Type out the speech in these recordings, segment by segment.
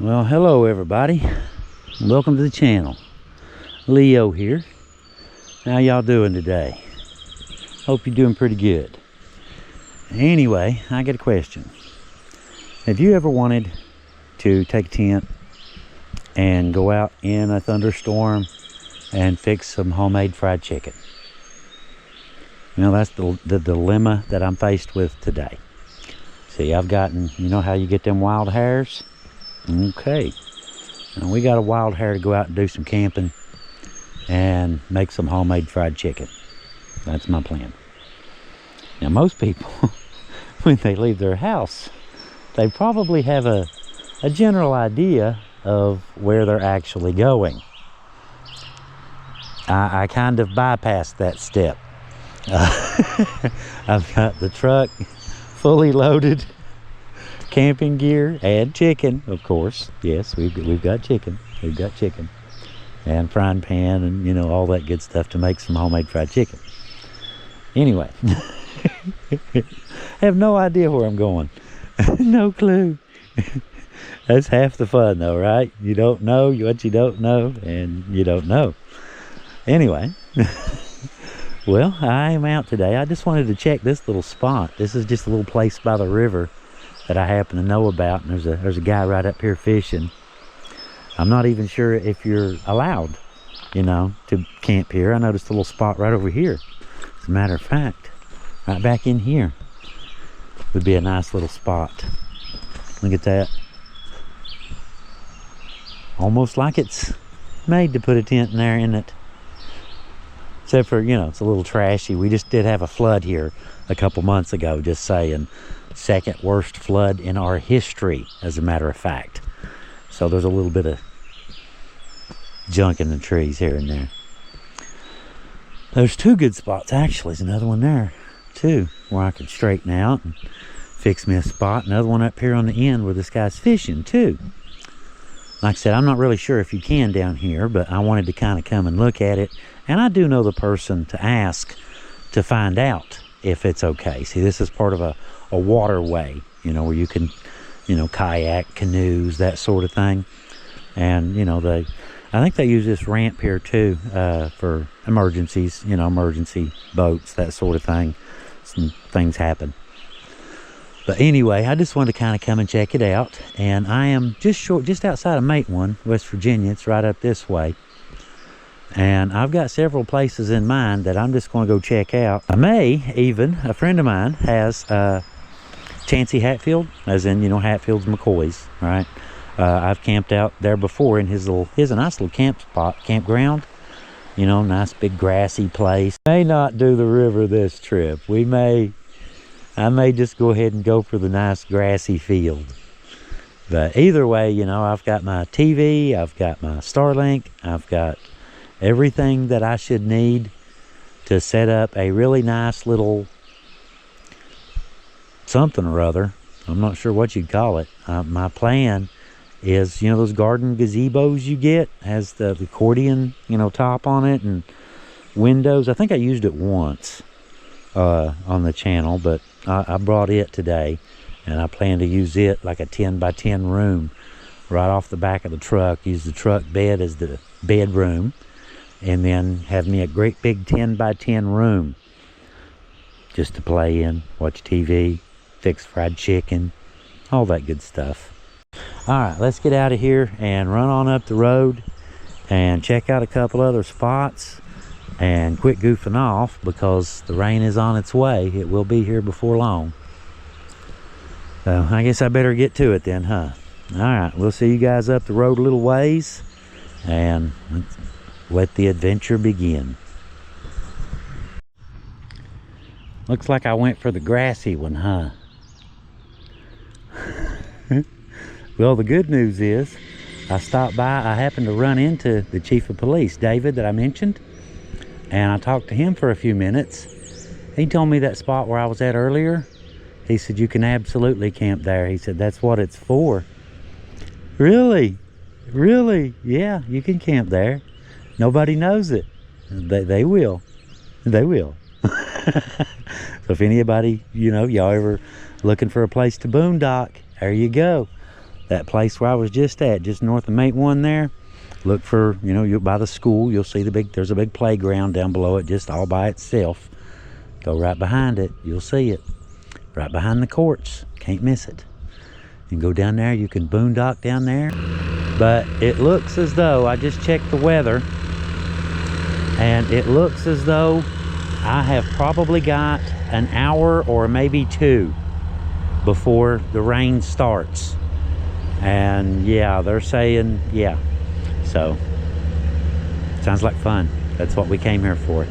Well, hello everybody. Welcome to the channel. Leo here. How y'all doing today? Hope you're doing pretty good. Anyway, I got a question. Have you ever wanted to take a tent and go out in a thunderstorm and fix some homemade fried chicken? You know, that's the dilemma that I'm faced with today. See, I've gotten, you know how you get them wild hares? Okay, now we got a wild hair to go out and do some camping and make some homemade fried chicken. That's my plan. Now most people, when they leave their house, they probably have a general idea of where they're actually going. I kind of bypassed that step. I've got the truck fully loaded, camping gear and chicken, of course. Yes, we've got chicken. We've got chicken and frying pan and, you know, all that good stuff to make some homemade fried chicken. Anyway, I have no idea where I'm going. No clue. That's half the fun though, right? You don't know what you don't know, and you don't know. Anyway, well, I am out today. I just wanted to check this little spot. This is just a little place by the river that I happen to know about, and there's a guy right up here fishing. I'm not even sure if you're allowed, you know, to camp here. I noticed a little spot right over here. As a matter of fact, right back in here would be a nice little spot. Look at that. Almost like it's made to put a tent in there, isn't it? Except for, you know, it's a little trashy. We just did have a flood here a couple months ago, just saying. Second worst flood in our history, as a matter of fact. So there's a little bit of junk in the trees here and there. There's two good spots actually. There's another one there too, where I could straighten out and fix me a spot. Another one up here on the end where this guy's fishing too. Like I said, I'm not really sure if you can down here, but I wanted to kind of come and look at it. And I do know the person to ask to find out if it's okay. See, this is part of a waterway, you know, where you can, you know, kayak, canoes, that sort of thing. And, you know, I think they use this ramp here too, for emergencies, you know, emergency boats, that sort of thing. Some things happen. But anyway, I just wanted to kind of come and check it out. And I am just outside of Matewan, West Virginia. It's right up this way. And I've got several places in mind that I'm just going to go check out. I may even, a friend of mine has Chancey Hatfield, as in, you know, Hatfield's McCoy's, right? I've camped out there before in his a nice little campground. You know, nice big grassy place. May not do the river this trip. I may just go ahead and go for the nice grassy field. But either way, you know, I've got my TV, I've got my Starlink, I've got everything that I should need to set up a really nice little something or other. I'm not sure what you'd call it. My plan is, you know, those garden gazebos you get, has the accordion, you know, top on it and windows. I think I used it once on the channel, but I brought it today, and I plan to use it like a 10 by 10 room right off the back of the truck. Use the truck bed as the bedroom, and then have me a great big 10 by 10 room just to play in, watch TV, fix fried chicken, all that good stuff. All right, let's get out of here and run on up the road and check out a couple other spots and quit goofing off, because the rain is on its way. It will be here before long. So I guess I better get to it then, huh? All right, we'll see you guys up the road a little ways, and let the adventure begin. Looks like I went for the grassy one, huh? Well, the good news is I stopped by. I happened to run into the chief of police, David, that I mentioned, and I talked to him for a few minutes. He told me that spot where I was at earlier, he said you can absolutely camp there. He said that's what it's for. Really? Really? Yeah, you can camp there. Nobody knows it. They will. They will. So if anybody, you know, y'all ever looking for a place to boondock, there you go. that place where I was just at, just north of Mate 1 there. Look for, you know, you're by the school, you'll see there's a big playground down below it, just all by itself. Go right behind it, you'll see it. Right behind the courts, can't miss it. And go down there, you can boondock down there. But it looks as though, I just checked the weather, and it looks as though I have probably got an hour or maybe 2 before the rain starts. And yeah, they're saying, yeah. So, sounds like fun. That's what we came here for.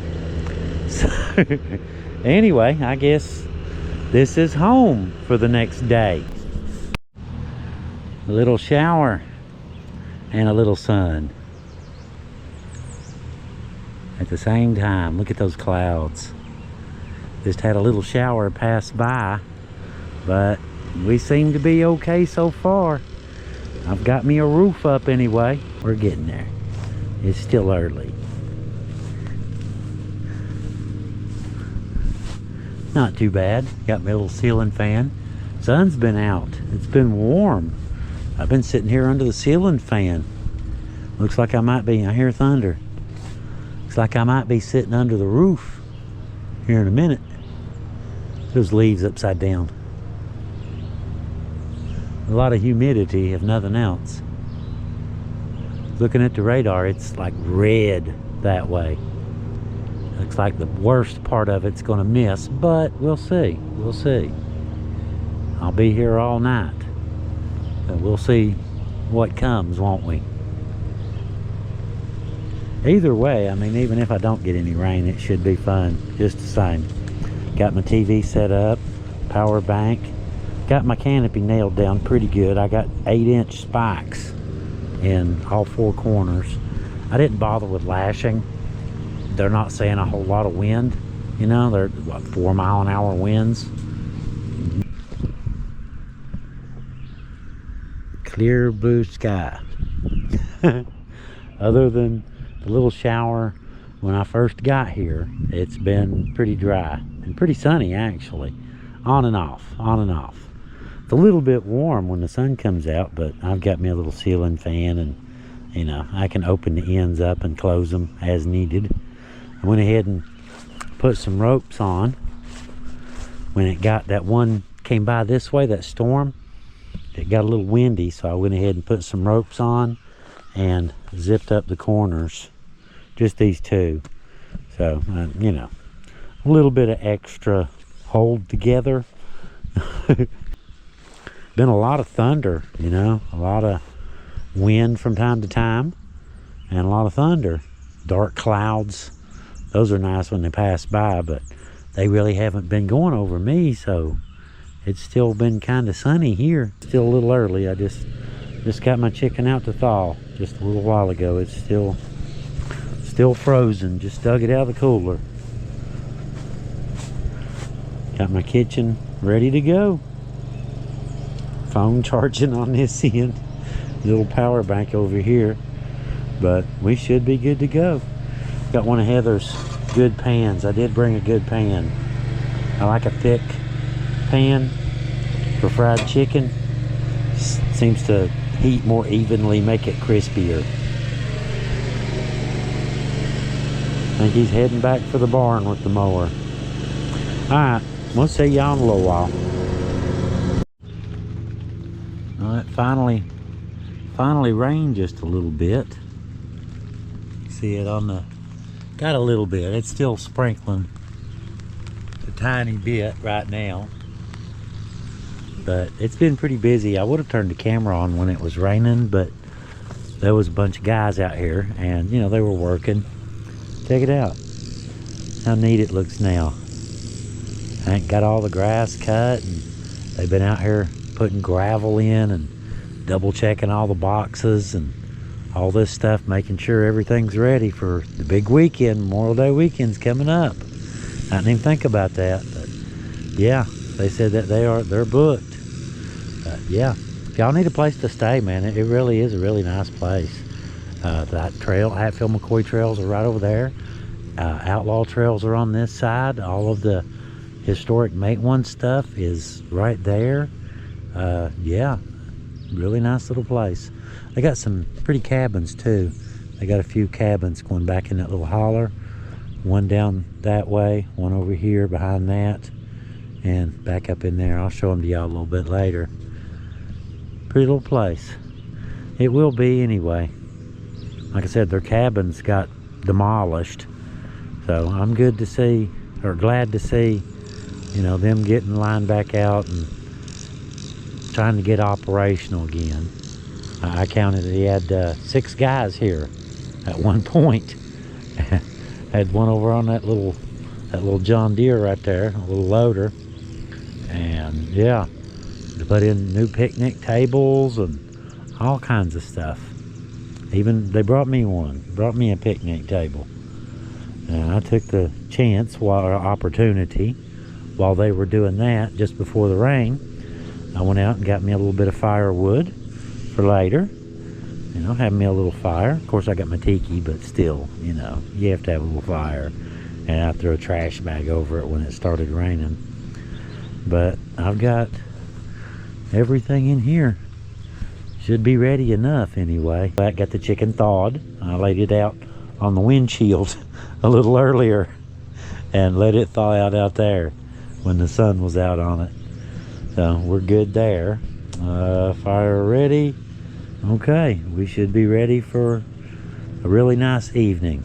So, anyway, I guess this is home for the next day. A little shower and a little sun at the same time. Look at those clouds. Just had a little shower pass by, but we seem to be okay so far. I've got me a roof up anyway. We're getting there. It's still early. Not too bad. Got my little ceiling fan. Sun's been out. It's been warm. I've been sitting here under the ceiling fan. Looks like I might be, I hear thunder. Looks like I might be sitting under the roof here in a minute. Those leaves upside down. A lot of humidity, if nothing else. Looking at the radar, it's like red that way. Looks like the worst part of it's gonna miss, but we'll see. We'll see. I'll be here all night. So we'll see what comes, won't we? Either way, I mean, even if I don't get any rain, it should be fun just the same. Got my TV set up, power bank. Got my canopy nailed down pretty good. I got 8-inch spikes in all 4 corners. I didn't bother with lashing. They're not saying a whole lot of wind. You know, they're what, 4-mile-an-hour winds. Clear blue sky. Other than the little shower when I first got here, it's been pretty dry and pretty sunny actually. On and off, on and off. It's a little bit warm when the sun comes out, but I've got me a little ceiling fan, and you know, I can open the ends up and close them as needed. I went ahead and put some ropes on when it got that one came by this way, that storm. It got a little windy, so I went ahead and put some ropes on and zipped up the corners, just these 2. So you know, a little bit of extra hold together. Been a lot of thunder, you know, a lot of wind from time to time, and a lot of thunder. Dark clouds, those are nice when they pass by, but they really haven't been going over me, so it's still been kind of sunny here. Still a little early. I just got my chicken out to thaw just a little while ago. It's still frozen. Just dug it out of the cooler. Got my kitchen ready to go. Phone charging on this end. Little power bank over here. But we should be good to go. Got one of Heather's good pans. I did bring a good pan. I like a thick pan for fried chicken. Seems to heat more evenly, make it crispier. I think he's heading back for the barn with the mower. Alright, we'll see y'all in a little while. Well, it finally rained just a little bit. See it on the, got a little bit. It's still sprinkling a tiny bit right now. But it's been pretty busy. I would have turned the camera on when it was raining, but there was a bunch of guys out here and you know, they were working. Check it out. How neat it looks now. I ain't got all the grass cut, and they've been out here putting gravel in and double checking all the boxes and all this stuff, making sure everything's ready for the big weekend. Memorial Day weekend's coming up. I didn't even think about that, but yeah, they said that they're booked. But yeah, if y'all need a place to stay, man, it really is a really nice place. That trail, Hatfield McCoy trails are right over there. Outlaw trails are on this side. All of the historic Mate 1 stuff is right there. Yeah, Really nice little place. They got some pretty cabins too. They got a few cabins going back in that little holler. One down that way, one over here behind that, and back up in there. I'll show them to y'all a little bit later. Pretty little place. It will be anyway. Like I said, their cabins got demolished. So I'm good to see, or glad to see, you know, them getting lined back out and trying to get operational again. I counted, he had 6 guys here at one point. Had one over on that little John Deere right there, a little loader. And yeah, they put in new picnic tables and all kinds of stuff. Even they brought me a picnic table. And I took the chance, or opportunity, while they were doing that, just before the rain, I went out and got me a little bit of firewood for later. You know, have me a little fire. Of course, I got my tiki, but still, you know, you have to have a little fire. And I threw a trash bag over it when it started raining. But I've got everything in here. Should be ready enough anyway. I got the chicken thawed. I laid it out on the windshield a little earlier and let it thaw out there when the sun was out on it. So we're good there. Fire ready. Okay, we should be ready for a really nice evening.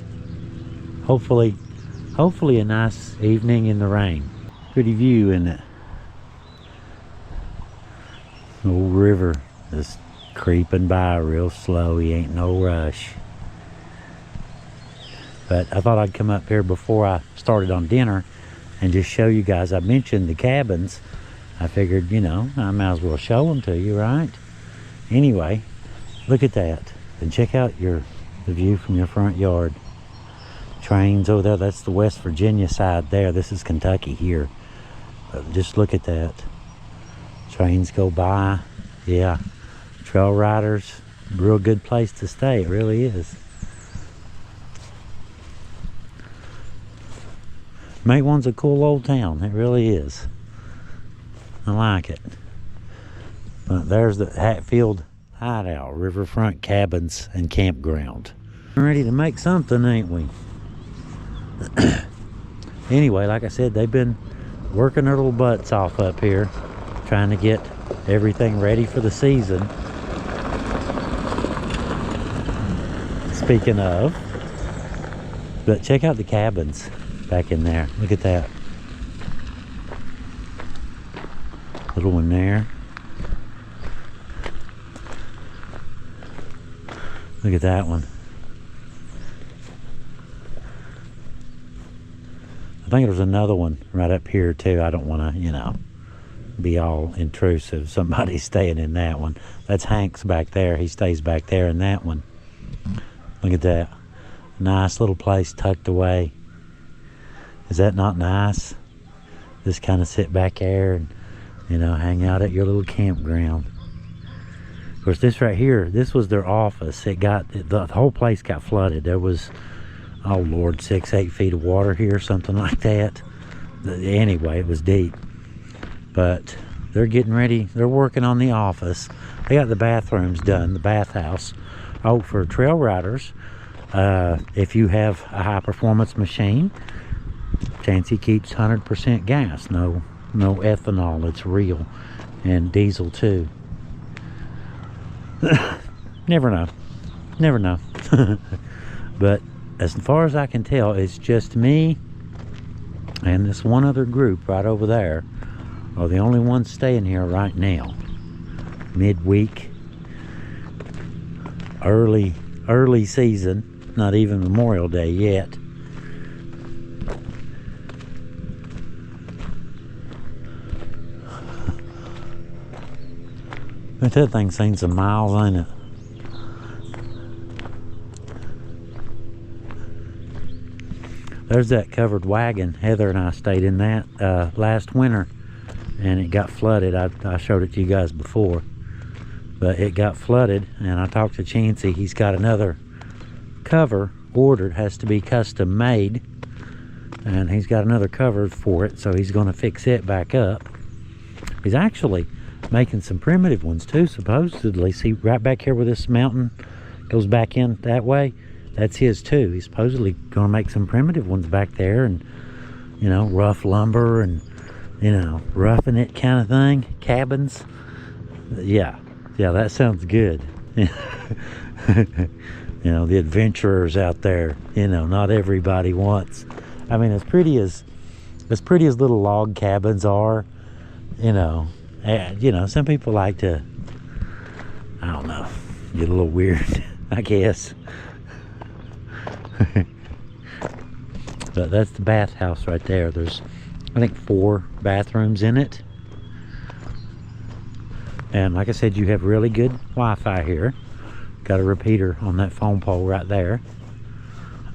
Hopefully a nice evening in the rain. Pretty view, isn't it? Old river just creeping by real slow. He ain't no rush. But I thought I'd come up here before I started on dinner and just show you guys. I mentioned the cabins. I figured, you know, I might as well show them to you, right? Anyway, look at that. And check out the view from your front yard. Trains over there, that's the West Virginia side there. This is Kentucky here. But just look at that. Trains go by. Yeah. Trail riders. Real good place to stay. It really is. Mateone's a cool old town. It really is. I like it. But there's the Hatfield Hideout, Riverfront Cabins and Campground. We're ready to make something, ain't we? Anyway, like I said, they've been working their little butts off up here, trying to get everything ready for the season. Speaking of, but check out the cabins back in there. Look at that. Little one there. Look at that one. I think there's another one right up here too. I don't want to, you know, be all intrusive. Somebody's staying in that one. That's Hank's back there. He stays back there in that one. Look at that. Nice little place tucked away. Is that not nice? Just kind of sit back there and, you know, hang out at your little campground. Of course, this right here, this was their office. The whole place got flooded. There was, oh Lord, 6-8 feet of water here, something like that. Anyway, it was deep. But they're getting ready. They're working on the office. They got the bathrooms done, the bathhouse. Oh, for trail riders, if you have a high performance machine, Chancey keeps 100% gas. No ethanol. It's real. And diesel too. Never know. But as far as I can tell, it's just me and this one other group right over there are the only ones staying here right now. Midweek, early season, not even Memorial Day yet. But that thing's seen some miles, ain't it? There's that covered wagon. Heather and I stayed in that last winter, and it got flooded. I showed it to you guys before, but it got flooded, and I talked to Chancey. He's got another cover ordered, has to be custom made, and he's got another cover for it, so he's going to fix it back up. He's actually making some primitive ones too, supposedly. See, right back here where this mountain goes back in that way, that's his too. He's supposedly gonna make some primitive ones back there, and you know, rough lumber and, you know, roughing it kind of thing, cabins. Yeah, that sounds good. You know, the adventurers out there, you know, not everybody wants, I mean, as pretty as little log cabins are, you know, some people like to, I don't know, get a little weird, I guess. But that's the bathhouse right there. There's, I think, 4 bathrooms in it. And like I said, you have really good Wi-Fi here. Got a repeater on that phone pole right there.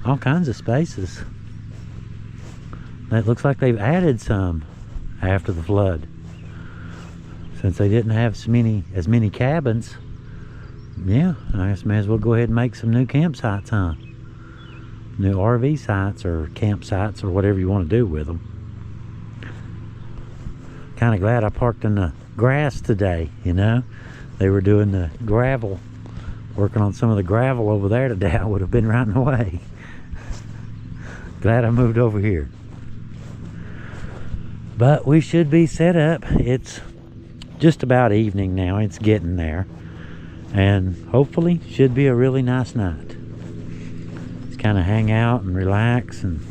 All kinds of spaces. It looks like they've added some after the flood. Since they didn't have as many cabins, yeah, I guess may as well go ahead and make some new campsites, huh? New RV sites or campsites or whatever you want to do with them. Kind of glad I parked in the grass today, you know. They were doing the gravel, working on some of the gravel over there today. I would have been right in the way. Glad I moved over here. But we should be set up. It's just about evening now. It's getting there. And hopefully should be a really nice night. Just kind of hang out and relax and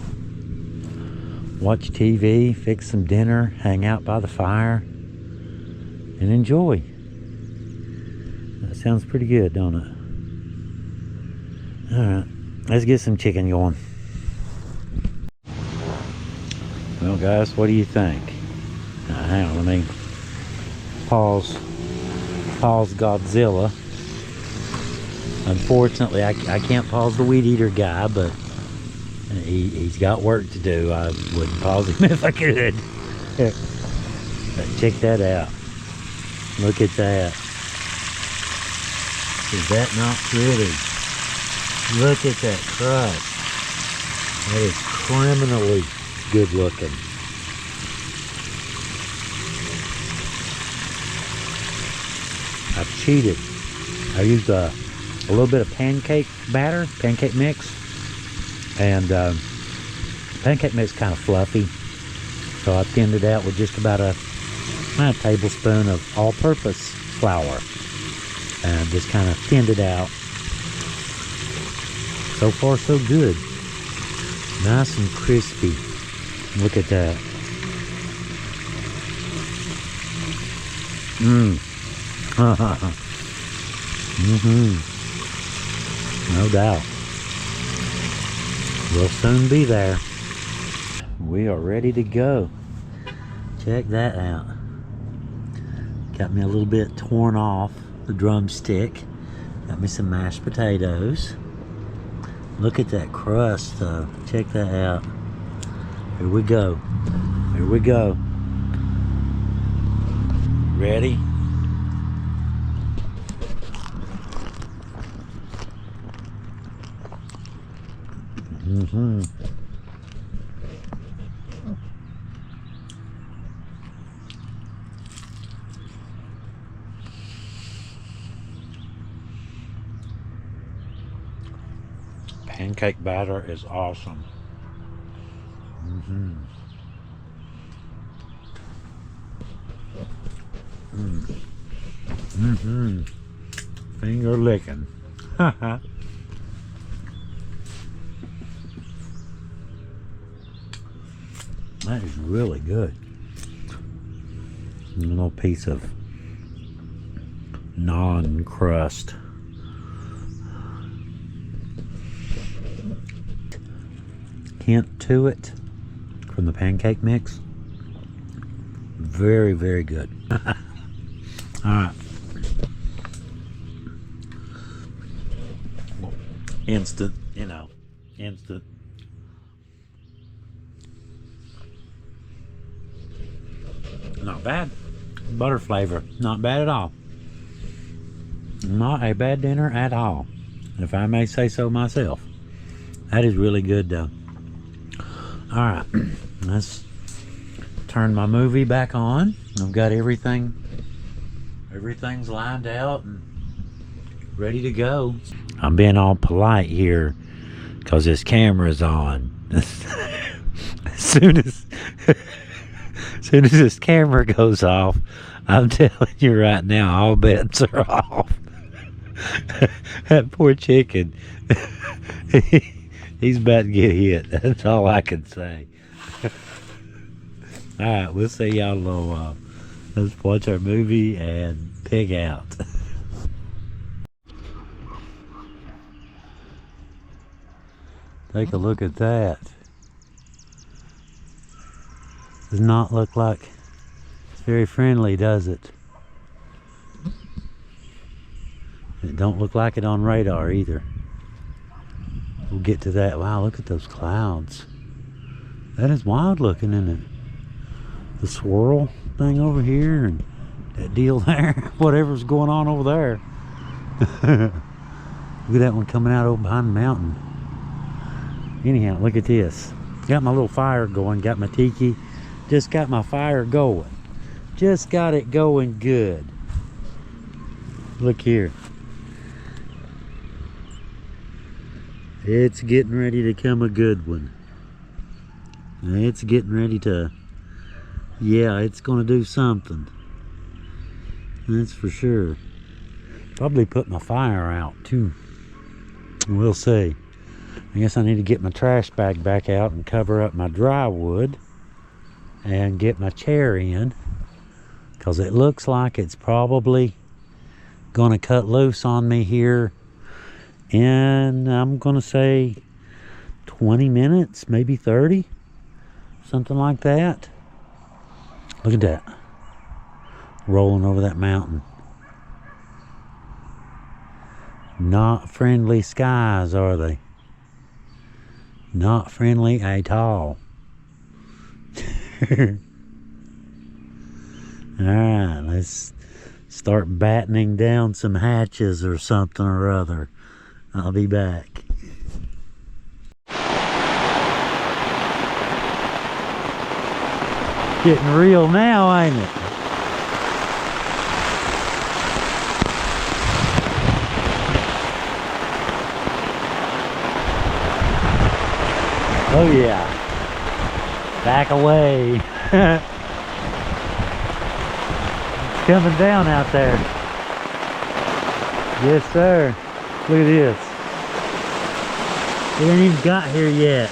watch TV, fix some dinner, hang out by the fire, and enjoy. That sounds pretty good, don't it? Alright, let's get some chicken going. Well guys, what do you think? Hang on, let me pause Godzilla. Unfortunately, I can't pause the weed eater guy, but he's got work to do. I wouldn't pause him if I could. But check that out. Look at that. Is that not pretty? Look at that crust. That is criminally good looking. I've cheated. I used a little bit of pancake batter, pancake mix, and pancake mix kind of fluffy, so I thinned it out with just about a tablespoon of all-purpose flour, and just kind of thinned it out. So far so good. Nice and crispy. Look at that. No doubt. We'll soon be there. We are ready to go. Check that out. Got me a little bit torn off the drumstick. Got me some mashed potatoes. Look at that crust though. Check that out. Here we go. Here we go. Ready? Pancake batter is awesome. Finger licking. That is really good. A little piece of non-crust. Hint to it from the pancake mix. Very, very good. Alright. Instant, you know, instant. Not bad. Butter flavor, not bad at all. Not a bad dinner at all, if I may say so myself. That is really good though. Alright, let's turn my movie back on. I've got everything Everything's lined out and ready to go. I'm being all polite here because this camera's on. As soon as this camera goes off, I'm telling you right now, all bets are off. That poor chicken, he's about to get hit. That's all I can say. All right, we'll see y'all in a little while. Let's watch our movie and pig out. Take a look at that. Does not look like it's very friendly, does it? It don't look like it on radar either. We'll get to that. Wow, look at those clouds. That is wild looking, isn't it? The swirl thing over here and that deal there. Whatever's going on over there. Look at that one coming out over behind the mountain. Anyhow, look at this. Got my little fire going. Got my tiki. Just got my fire going. Just got it going good. Look here. It's getting ready to come a good one. It's getting ready to, yeah, it's going to do something. That's for sure. Probably put my fire out too. We'll see. I guess I need to get my trash bag back out and cover up my dry wood and get my chair in, because it looks like it's probably going to cut loose on me here in, I'm going to say 20 minutes, maybe 30, something like that. Look at that, rolling over that mountain. Not friendly skies, are they? Not friendly at all. Alright, let's start battening down some hatches or something or other. I'll be back. Getting real now, ain't it? Oh yeah. Back away. It's coming down out there. Yes, sir. Look at this. It ain't even got here yet.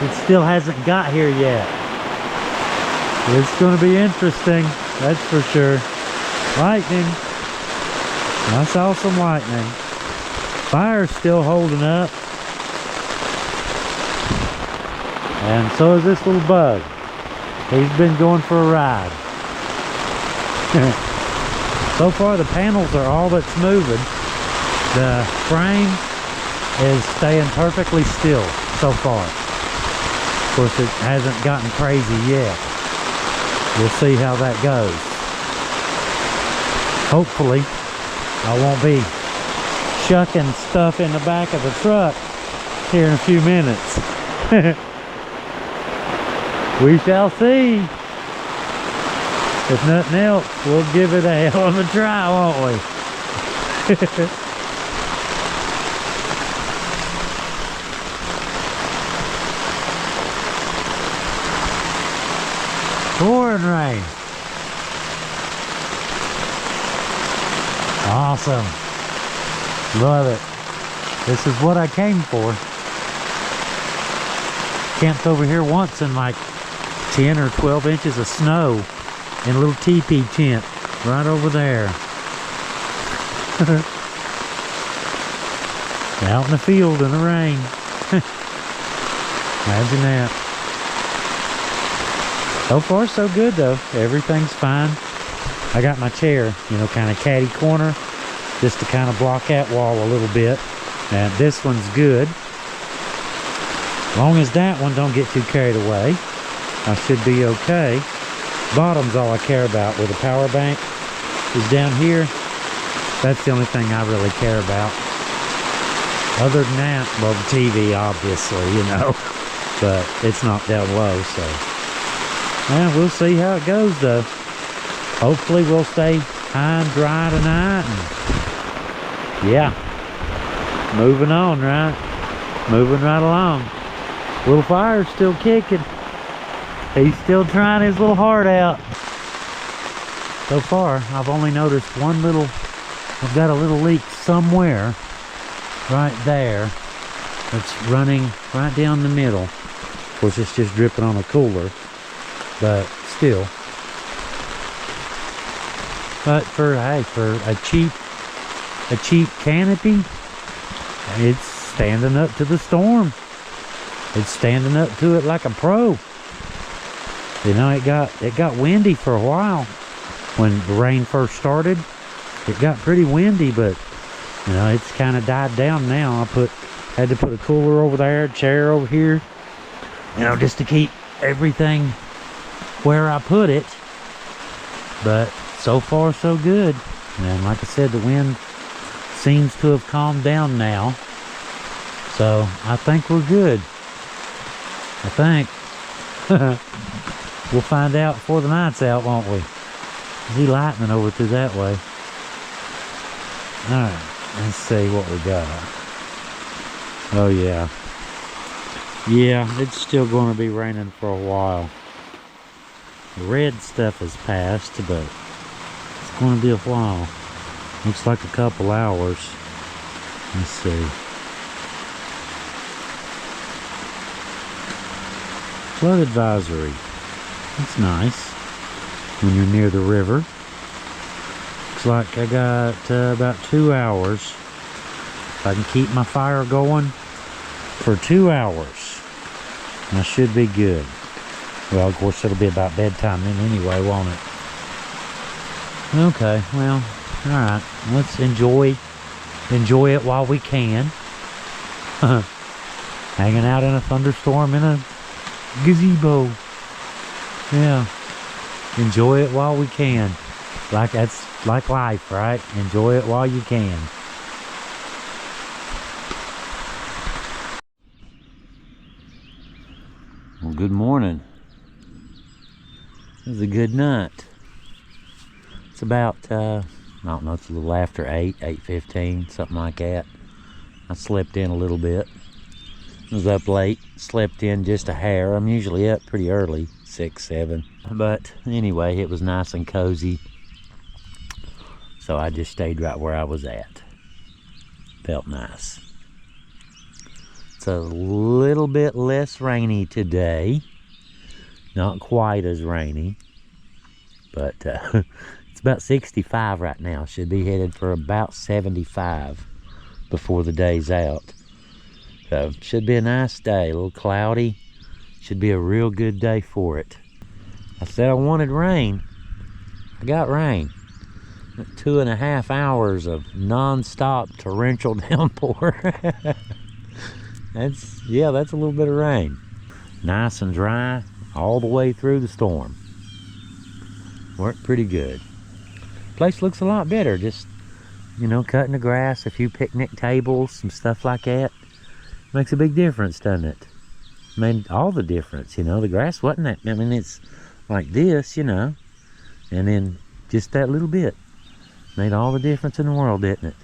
It still hasn't got here yet. It's going to be interesting, that's for sure. Lightning. I saw some lightning. Fire's still holding up. And so is this little bug. He's been going for a ride. So far the panels are all that's moving. The frame is staying perfectly still so far. Of course, it hasn't gotten crazy yet. We'll see how that goes. Hopefully I won't be shucking stuff in the back of the truck here in a few minutes. We shall see. If nothing else, we'll give it a hell of a try, won't we? Pouring rain. Awesome. Love it. This is what I came for. Camped over here once in like 10 or 12 inches of snow in a little teepee tent right over there. Out in the field in the rain. Imagine that. So far so good though. Everything's fine. I got my chair, you know, kind of catty corner, just to kind of block that wall a little bit. And this one's good. As long as that one don't get too carried away, I should be okay. Bottom's all I care about, where the power bank is down here. That's the only thing I really care about. Other than that, well, the TV, obviously, you know, but it's not down low, so. Yeah, we'll see how it goes, though. hopefully we'll stay high and dry tonight. And yeah, moving on, right? Moving right along. Little fire's still kicking. He's still trying his little heart out. So far, I've only noticed I've got a little leak somewhere right there that's running right down the middle. Of course, it's just dripping on a cooler, but still. But for a cheap Canopy, it's standing up to the storm. It's standing up to it like a pro. You know, it got windy for a while when the rain first started. It got pretty windy, but you know, it's kind of died down now. Had to put a cooler over there, a chair over here, you know, just to keep everything where I put it. But so far so good. And like I said, the wind seems to have calmed down now, so I think we're good. I think. We'll find out before the night's out, won't we? See lightning over through that way. Alright, let's see what we got. Oh yeah. Yeah, it's still going to be raining for a while. The red stuff has passed, but it's going to be a while. Looks like a couple hours. Let's see. Flood advisory. That's nice when you're near the river. Looks like I got about 2 hours. If I can keep my fire going for 2 hours, I should be good. Well, of course, it'll be about bedtime then anyway, won't it? Okay, well, alright. Let's enjoy it while we can. Hanging out in a thunderstorm in a gazebo. Yeah. Enjoy it while we can. That's like life, right? Enjoy it while you can. Well, good morning. It was a good night. It's about, I don't know, it's a little after 8:15, something like that. I slept in a little bit. I was up late, slept in just a hair. I'm usually up pretty early, 6, 7. But anyway, it was nice and cozy. So I just stayed right where I was at. Felt nice. It's a little bit less rainy today. Not quite as rainy. But it's about 65 right now. Should be headed for about 75 before the day's out. So should be a nice day. A little cloudy. Should be a real good day for it. I said I wanted rain. I got rain. 2.5 hours of non-stop torrential downpour. That's a little bit of rain. Nice and dry all the way through the storm. Worked pretty good. Place looks a lot better. Just, you know, cutting the grass, a few picnic tables, some stuff like that. Makes a big difference, doesn't it? Made all the difference, you know. The grass wasn't that, I mean, it's like this, you know, and then just that little bit made all the difference in the world, didn't it?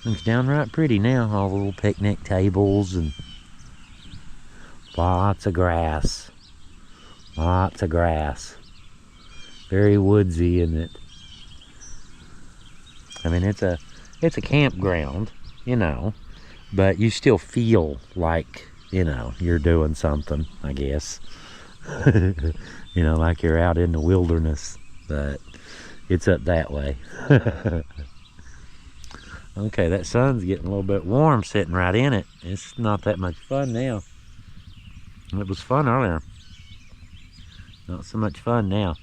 Looks downright pretty now. All the little picnic tables and lots of grass. Lots of grass. Very woodsy, isn't it? I mean, it's a campground, you know, but you still feel like, you know, you're doing something, I guess. You know, like you're out in the wilderness, but it's up that way. Okay, that sun's getting a little bit warm sitting right in it. It's not that much fun now. It was fun earlier. Not so much fun now.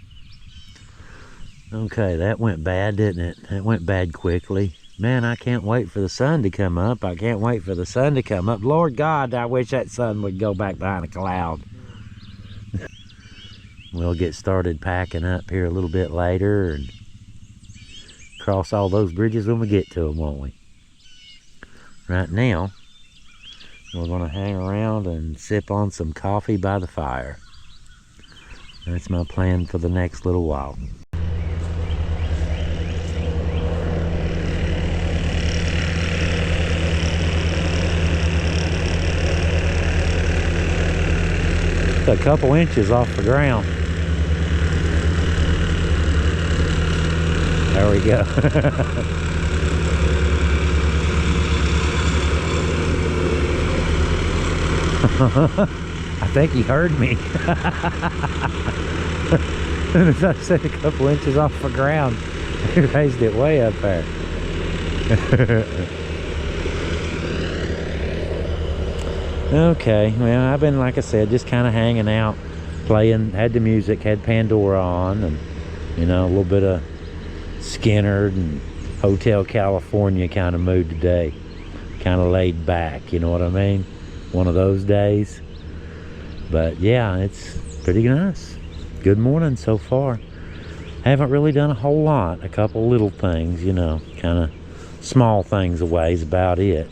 Okay, that went bad, didn't it? That went bad quickly. Man, I can't wait for the sun to come up. I can't wait for the sun to come up. Lord God, I wish that sun would go back behind a cloud. We'll get started packing up here a little bit later and cross all those bridges when we get to them, won't we? Right now, we're going to hang around and sip on some coffee by the fire. That's my plan for the next little while. a couple inches off the ground. There we go. I think he heard me. As I said, a couple inches off the ground. He raised it way up there. Okay, well, I've been, like I said, just kind of hanging out, playing, had the music, had Pandora on, and, you know, a little bit of Skinner and Hotel California kind of mood today. Kind of laid back, you know what I mean? One of those days. But yeah, it's pretty nice. Good morning so far. Haven't really done a whole lot. A couple little things, you know, kind of small things away is about it.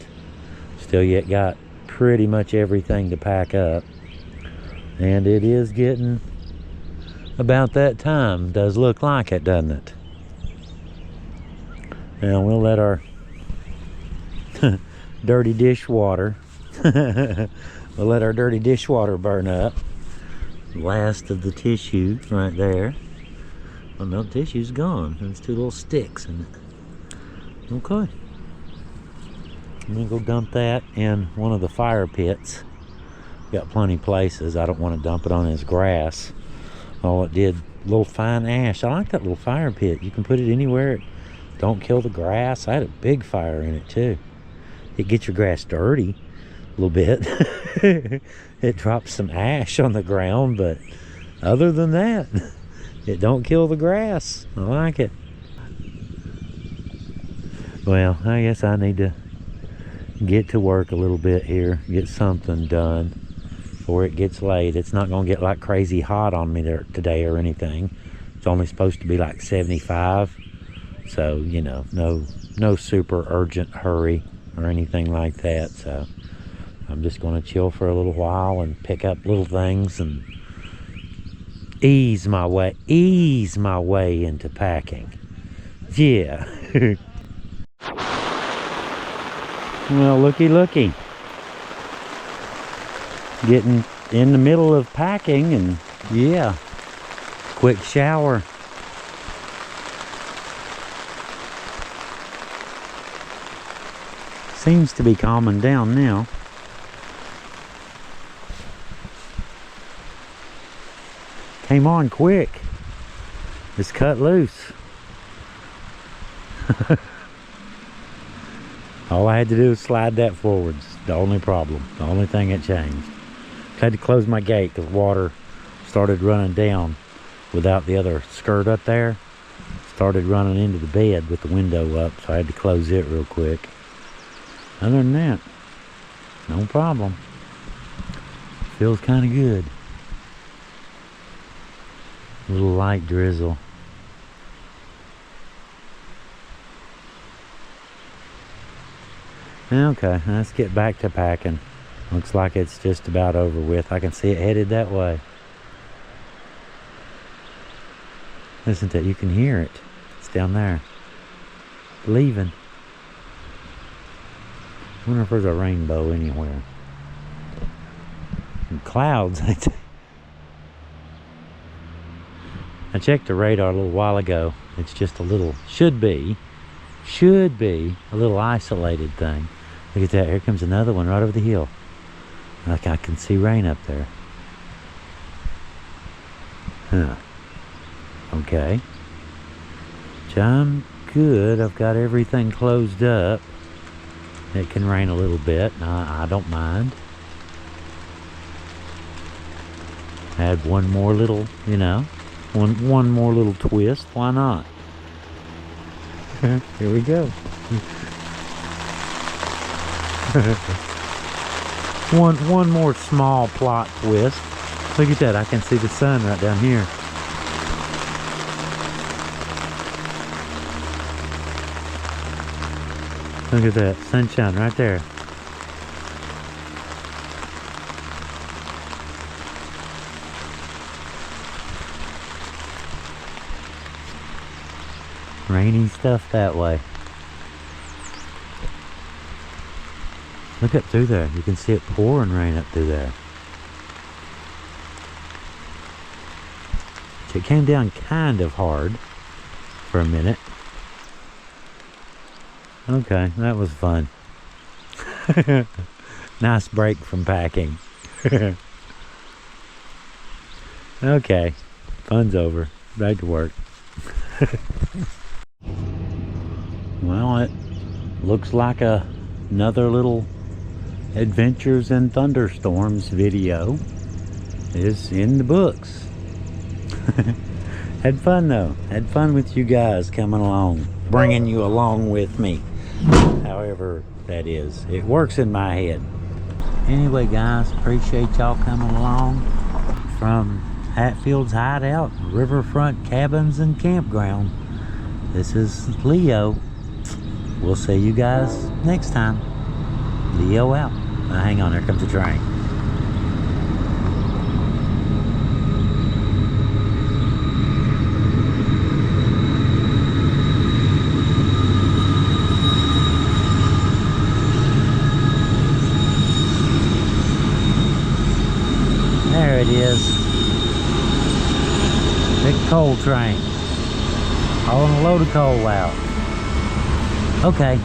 Still yet got pretty much everything to pack up. And it is getting about that time. Does look like it, doesn't it? Now we'll let our dirty dishwater we'll let our dirty dishwater burn up. Last of the tissue right there. Well, no, the tissue's gone. There's two little sticks in it. Okay. I'm gonna go dump that in one of the fire pits. Got plenty places. I don't want to dump it on his grass. All it did, little fine ash. I like that little fire pit. You can put it anywhere. It don't kill the grass. I had a big fire in it too. It gets your grass dirty a little bit. It drops some ash on the ground, but other than that, it don't kill the grass. I like it. Well, I guess I need to get to work a little bit here, get something done before it gets late. It's not going to get like crazy hot on me there today or anything. It's only supposed to be like 75. So, you know, no super urgent hurry or anything like that. So I'm just going to chill for a little while and pick up little things and ease my way into packing. Yeah. Well, looky. Getting in the middle of packing, and yeah, quick shower. Seems to be calming down now. Came on quick. It's cut loose. All I had to do was slide that forwards. The only problem. The only thing that changed. Had to close my gate because water started running down without the other skirt up there. Started running into the bed with the window up, so I had to close it real quick. Other than that, no problem. Feels kind of good. A little light drizzle. Okay, let's get back to packing. Looks like it's just about over with. I can see it headed that way. Listen to it, you can hear it. It's down there. Leaving. I wonder if there's a rainbow anywhere. And clouds. I checked the radar a little while ago. It's just a little, should be a little isolated thing. Look at that, here comes another one right over the hill. Like I can see rain up there. Huh. Okay. I'm good. I've got everything closed up. It can rain a little bit. I don't mind. Add one more little, you know, one more little twist. Why not? Here we go. one more small plot twist. Look at that, I can see the sun right down here. Look at that, sunshine right there. Rainy stuff that way. Look up through there. You can see it pouring rain up through there. much. It came down kind of hard for a minute. Okay, that was fun. Nice break from packing. Okay, fun's over. Back to work. Well, it looks like another little Adventures in Thunderstorms video is in the books. Had fun though. Had fun with you guys coming along, bringing you along with me. However that is. It works in my head. Anyway, guys, appreciate y'all coming along from Hatfield's Hideout, Riverfront Cabins and Campground. This is Leo. We'll see you guys next time. Leo out. Hang on, here comes the train. There it is. Big coal train. Hauling a load of coal out. Okay.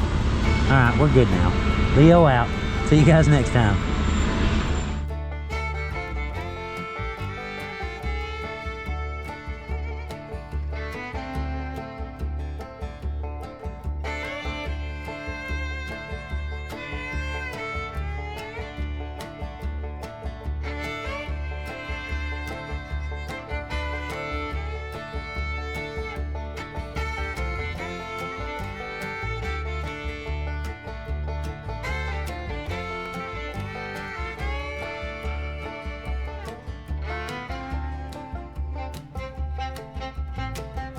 Alright, we're good now. Leo out. See you guys next time.